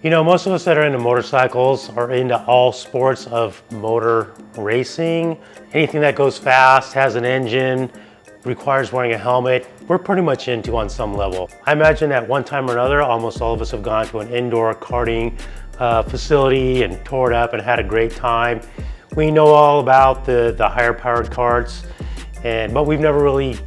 You know, most of us that are into motorcycles are into all sports of motor racing. Anything that goes fast, has an engine, requires wearing a helmet, we're pretty much into on some level. I imagine at one time or another, almost all of us have gone to an indoor karting facility and tore it up and had a great time. We know all about the higher powered karts, but we've never really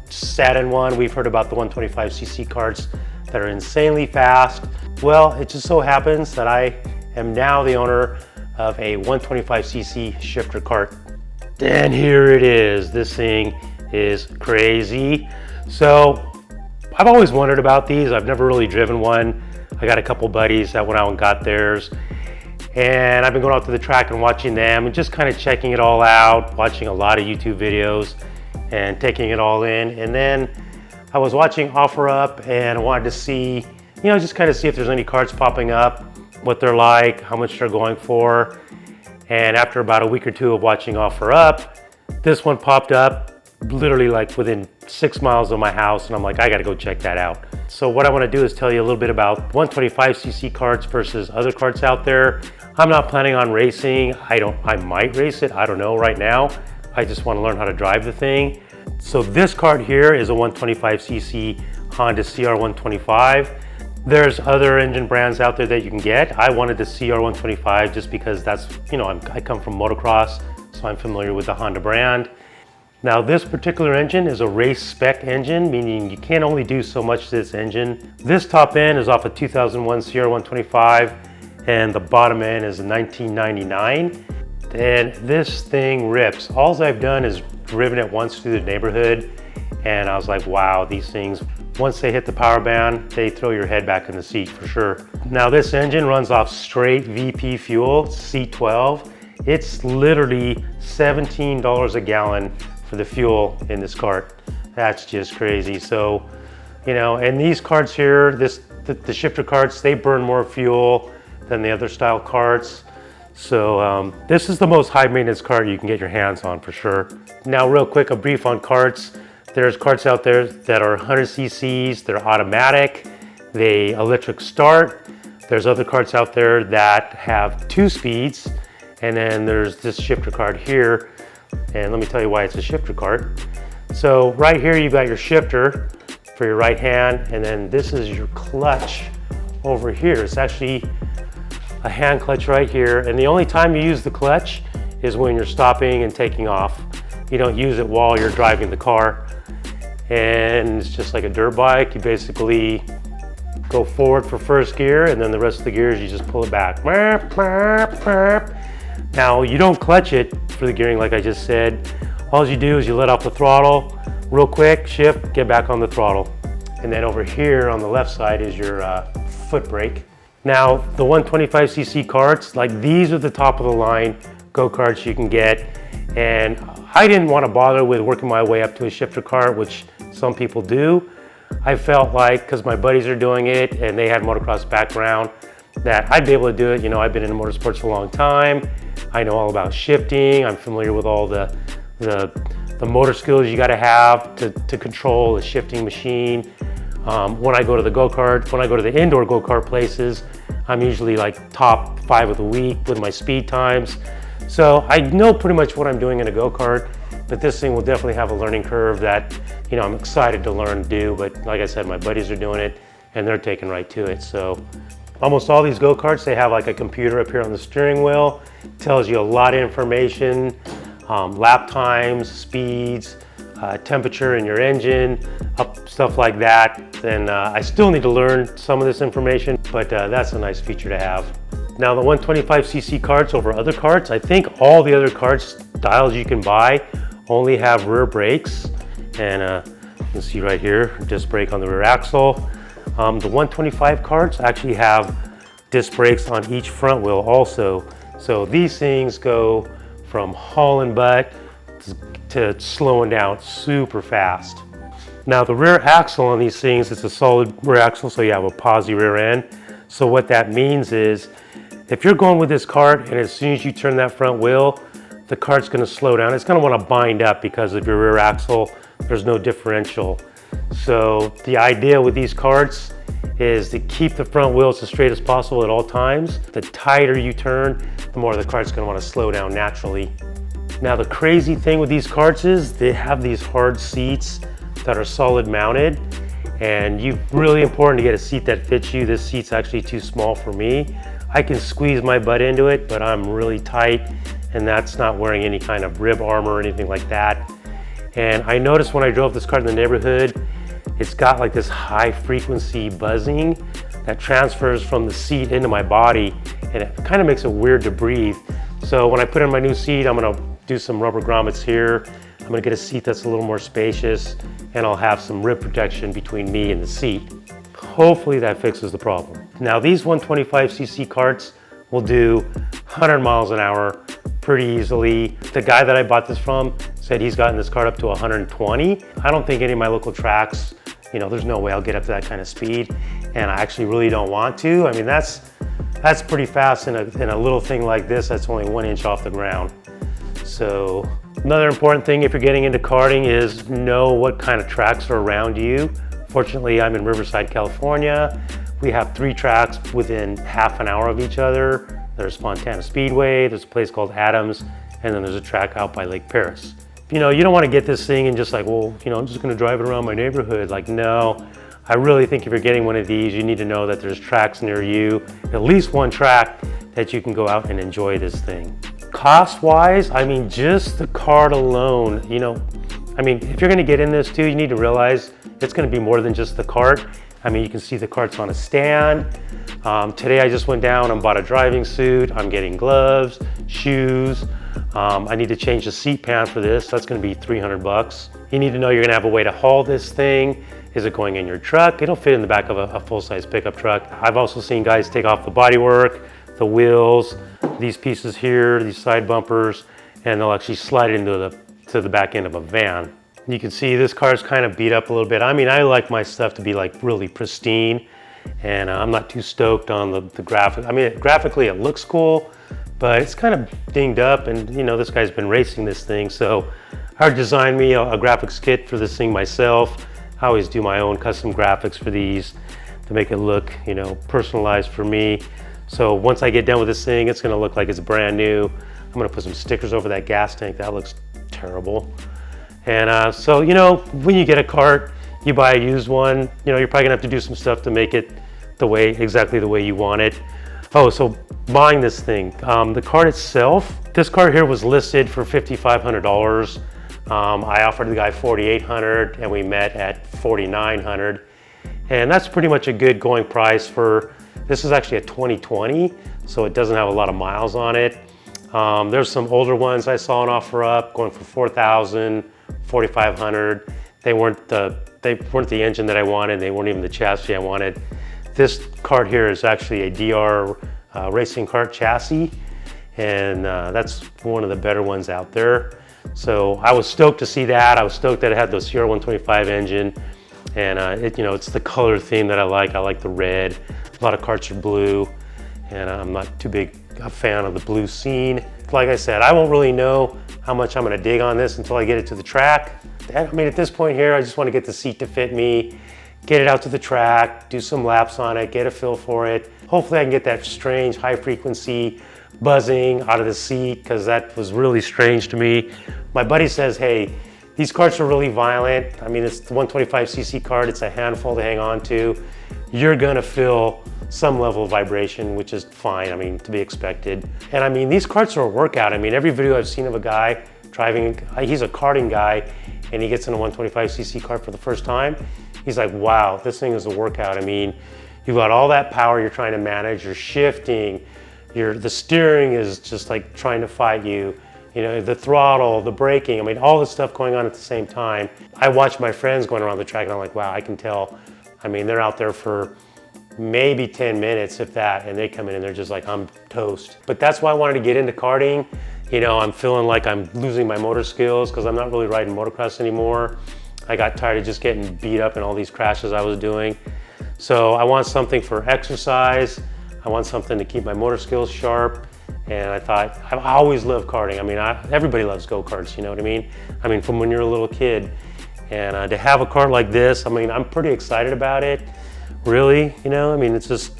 sat in one. We've heard about the 125cc karts that are insanely fast. Well, it just so happens that I am now the owner of a 125cc Shifter Kart. And here it is. This thing is crazy. So I've always wondered about these. I've never really driven one. I got a couple buddies that went out and got theirs. And I've been going out to the track and watching them and just kind of checking it all out, watching a lot of YouTube videos and taking it all in. And then I was watching OfferUp and I wanted to see, just kind of see if there's any karts popping up, what they're like, how much they're going for. And after about a week or two of watching OfferUp, this one popped up literally like within 6 miles of my house. And I'm like, I gotta go check that out. So what I wanna do is tell you a little bit about 125cc karts versus other karts out there. I'm not planning on racing. I might race it, I don't know right now. I just wanna learn how to drive the thing. So this kart here is a 125cc Honda CR125. There's other engine brands out there that you can get. I wanted the CR125 just because that's, I come from motocross, so I'm familiar with the Honda brand. Now this particular engine is a race spec engine, meaning you can't only do so much to this engine. This top end is off a 2001 CR125 and the bottom end is a 1999. And this thing rips. All I've done is driven it once through the neighborhood and I was like, wow, these things, once they hit the power band, they throw your head back in the seat for sure. Now this engine runs off straight VP fuel, C12. It's literally $17 a gallon for the fuel in this kart. That's just crazy. So, and these karts here, the Shifter karts, they burn more fuel than the other style karts. So this is the most high maintenance kart you can get your hands on for sure. Now real quick, a brief on karts. There's karts out there that are 100 cc's, they're automatic, they electric start. There's other karts out there that have 2 speeds. And then there's this Shifter Kart here. And let me tell you why it's a Shifter Kart. So right here, you've got your shifter for your right hand. And then this is your clutch over here. It's actually a hand clutch right here. And the only time you use the clutch is when you're stopping and taking off. You don't use it while you're driving the car. And it's just like a dirt bike. You basically go forward for first gear and then the rest of the gears, you just pull it back. Now you don't clutch it for the gearing like I just said. All you do is you let off the throttle real quick, shift, get back on the throttle. And then over here on the left side is your foot brake. Now the 125cc karts, like these are the top of the line go-karts you can get. And I didn't want to bother with working my way up to a Shifter Kart, which some people do. I felt like, because my buddies are doing it and they had motocross background, that I'd be able to do it. I've been in motorsports for a long time. I know all about shifting. I'm familiar with all the motor skills you got to have to control a shifting machine. When I go to the go-kart, when I go to the indoor go-kart places, I'm usually like top 5 of the week with my speed times. So I know pretty much what I'm doing in a go-kart, but this thing will definitely have a learning curve that, I'm excited to learn to do. But like I said, my buddies are doing it and they're taking right to it. So almost all these go-karts, they have like a computer up here on the steering wheel. It tells you a lot of information, lap times, speeds, temperature in your engine, stuff like that. And I still need to learn some of this information, but that's a nice feature to have. Now the 125cc karts over other karts, I think all the other karts styles you can buy only have rear brakes. And you can see right here, disc brake on the rear axle. The 125 karts actually have disc brakes on each front wheel also. So these things go from hauling butt to slowing down super fast. Now the rear axle on these things, it's a solid rear axle, so you have a posi rear end. So what that means is, if you're going with this kart and as soon as you turn that front wheel, the kart's gonna slow down. It's gonna wanna bind up because of your rear axle. There's no differential. So the idea with these karts is to keep the front wheels as straight as possible at all times. The tighter you turn, the more the kart's gonna wanna slow down naturally. Now the crazy thing with these karts is they have these hard seats that are solid mounted, and really important to get a seat that fits you. This seat's actually too small for me. I can squeeze my butt into it, but I'm really tight, and that's not wearing any kind of rib armor or anything like that. And I noticed when I drove this kart in the neighborhood, it's got like this high frequency buzzing that transfers from the seat into my body, and it kind of makes it weird to breathe. So when I put in my new seat, I'm gonna do some rubber grommets here. I'm gonna get a seat that's a little more spacious, and I'll have some rib protection between me and the seat. Hopefully that fixes the problem. Now these 125cc karts will do 100 miles an hour pretty easily. The guy that I bought this from said he's gotten this kart up to 120. I don't think any of my local tracks, there's no way I'll get up to that kind of speed, and I actually really don't want to. I mean, that's pretty fast in a little thing like this that's only 1 inch off the ground. So another important thing if you're getting into karting is know what kind of tracks are around you. Fortunately, I'm in Riverside, California. We have 3 tracks within half an hour of each other. There's Fontana Speedway, there's a place called Adams, and then there's a track out by Lake Paris. You don't want to get this thing and just like, well, I'm just going to drive it around my neighborhood. Like, no, I really think if you're getting one of these, you need to know that there's tracks near you, at least one track that you can go out and enjoy this thing. Cost-wise, I mean, just the kart alone, if you're going to get in this too, you need to realize it's going to be more than just the kart. I mean, you can see the kart's on a stand. Today I just went down and bought a driving suit. I'm getting gloves, shoes. I need to change the seat pan for this. That's gonna be 300 bucks. You need to know you're gonna have a way to haul this thing. Is it going in your truck? It'll fit in the back of a full-size pickup truck. I've also seen guys take off the bodywork, the wheels, these pieces here, these side bumpers, and they'll actually slide it into the back end of a van. You can see this car's kind of beat up a little bit. I mean, I like my stuff to be like really pristine, and I'm not too stoked on the graphic. I mean, graphically it looks cool, but it's kind of dinged up, and this guy's been racing this thing, so I designed me a graphics kit for this thing myself. I always do my own custom graphics for these to make it look, personalized for me. So once I get done with this thing, it's gonna look like it's brand new. I'm gonna put some stickers over that gas tank. That looks terrible. And so, when you get a kart, you buy a used one, you're probably gonna have to do some stuff to make it exactly the way you want it. Oh, so buying this thing, the kart itself, this kart here was listed for $5,500. I offered the guy $4,800 and we met at $4,900. And that's pretty much a good going price for, this is actually a 2020, so it doesn't have a lot of miles on it. There's some older ones I saw an offer up going for $4,000, $4,500. They weren't the engine that I wanted. They weren't even the chassis I wanted. This kart here is actually a DR racing kart chassis, and that's one of the better ones out there. So I was stoked to see that. I was stoked that it had the Sierra 125 engine, and it's the color theme that I like. I like the red. A lot of karts are blue, and I'm not too big a fan of the blue scene. Like I said, I won't really know how much I'm gonna dig on this until I get it to the track. I mean, at this point here, I just want to get the seat to fit me, get it out to the track, do some laps on it, get a feel for it. Hopefully I can get that strange high frequency buzzing out of the seat, because that was really strange to me. My buddy says, hey, these karts are really violent. I mean, it's the 125cc kart, it's a handful to hang on to. You're gonna feel some level of vibration, which is fine, I mean, to be expected. And I mean, these karts are a workout. I mean, every video I've seen of a guy driving, he's a karting guy, and he gets in a 125cc kart for the first time, he's like, wow, this thing is a workout. I mean, you've got all that power you're trying to manage, you're shifting, the steering is just like trying to fight you, the throttle, the braking, I mean, all this stuff going on at the same time. I watch my friends going around the track and I'm like, wow, I can tell. I mean, they're out there for maybe 10 minutes, if that, and they come in and they're just like, I'm toast. But that's why I wanted to get into karting. I'm feeling like I'm losing my motor skills because I'm not really riding motocross anymore. I got tired of just getting beat up in all these crashes I was doing. So I want something for exercise. I want something to keep my motor skills sharp. And I thought, I always loved karting. I mean, everybody loves go-karts, you know what I mean? I mean, from when you're a little kid. And to have a kart like this, I mean, I'm pretty excited about it. really, you know, I mean, it's just,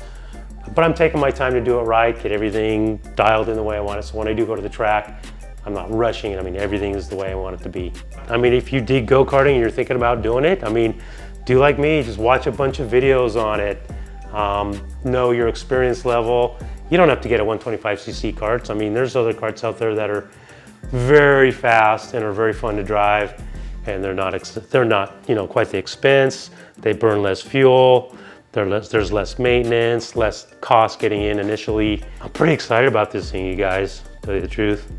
but I'm taking my time to do it right, get everything dialed in the way I want it. So when I do go to the track, I'm not rushing it. I mean, everything is the way I want it to be. I mean, if you dig go-karting and you're thinking about doing it, I mean, do like me, just watch a bunch of videos on it. Know your experience level. You don't have to get a 125cc karts. I mean, there's other karts out there that are very fast and are very fun to drive, and they're not, you know, quite the expense. They burn less fuel. There's less maintenance, less cost getting in initially. I'm pretty excited about this thing, you guys, to tell you the truth.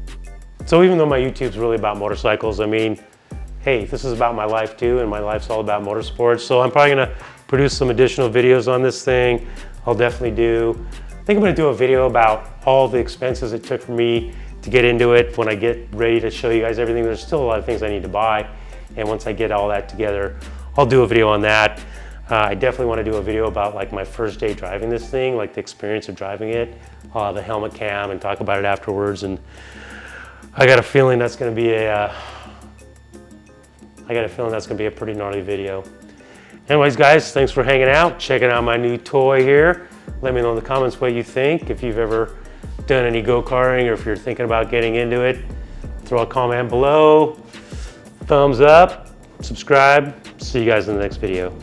So even though my YouTube's really about motorcycles, I mean, hey, this is about my life too, and my life's all about motorsports. So I'm probably gonna produce some additional videos on this thing. I'll definitely do. I think I'm gonna do a video about all the expenses it took for me to get into it. When I get ready to show you guys everything, there's still a lot of things I need to buy. And once I get all that together, I'll do a video on that. I definitely want to do a video about like my first day driving this thing, like the experience of driving it, the helmet cam, and talk about it afterwards. And I got a feeling that's going to be a pretty gnarly video. Anyways, guys, thanks for hanging out, checking out my new toy here. Let me know in the comments what you think. If you've ever done any go-karting, or if you're thinking about getting into it, throw a comment below, thumbs up, subscribe. See you guys in the next video.